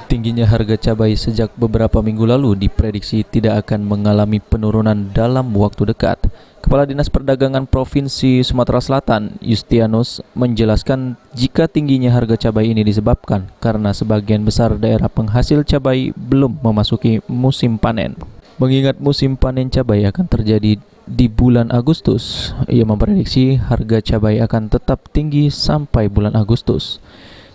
Tingginya harga cabai sejak beberapa minggu lalu diprediksi tidak akan mengalami penurunan dalam waktu dekat. Kepala Dinas Perdagangan Provinsi Sumatera Selatan, Yustianus, menjelaskan jika tingginya harga cabai ini disebabkan karena sebagian besar daerah penghasil cabai belum memasuki musim panen. Mengingat musim panen cabai akan terjadi di bulan Agustus, ia memprediksi harga cabai akan tetap tinggi sampai bulan Agustus.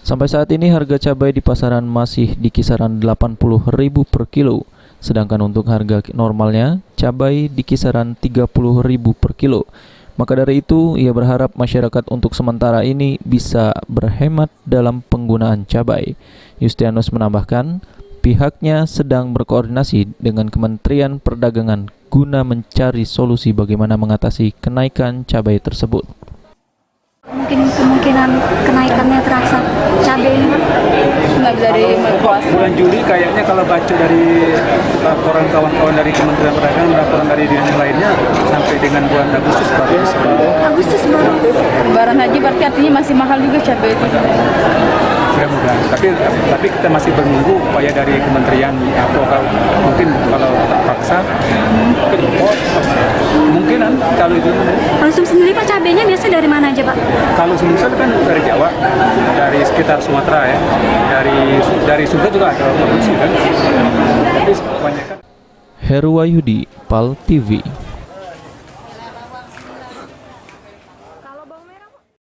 Sampai saat ini harga cabai di pasaran masih di kisaran Rp80.000 per kilo. Sedangkan untuk harga normalnya, cabai di kisaran Rp30.000 per kilo. Maka dari itu, ia berharap masyarakat untuk sementara ini bisa berhemat dalam penggunaan cabai. Yustianus menambahkan, pihaknya sedang berkoordinasi dengan Kementerian Perdagangan guna mencari solusi bagaimana mengatasi kenaikan cabai tersebut. Mungkin kemungkinan kenaikannya terasa cabai ini nggak bisa dipuas. Bulan Juli kayaknya kalau baca dari laporan kawan-kawan dari Kementerian Perdagangan, laporan dari dinas lainnya sampai dengan bulan Agustus baru bisa. Agustus baru. Lebaran haji berarti artinya masih mahal juga cabai itu. Mudah-mudahan. Tapi kita masih menunggu upaya dari kementerian atau mungkin kalau terpaksa ke impor kemungkinan kalau itu. Kalau sendiri Pak, cabainya biasa dari mana aja Pak? Kalau Sumsel kan dari Jawa, dari sekitar Sumatera ya, dari Sumber juga ada produksi kan. Tapi kebanyakan. Heru Wahyudi, PAL TV.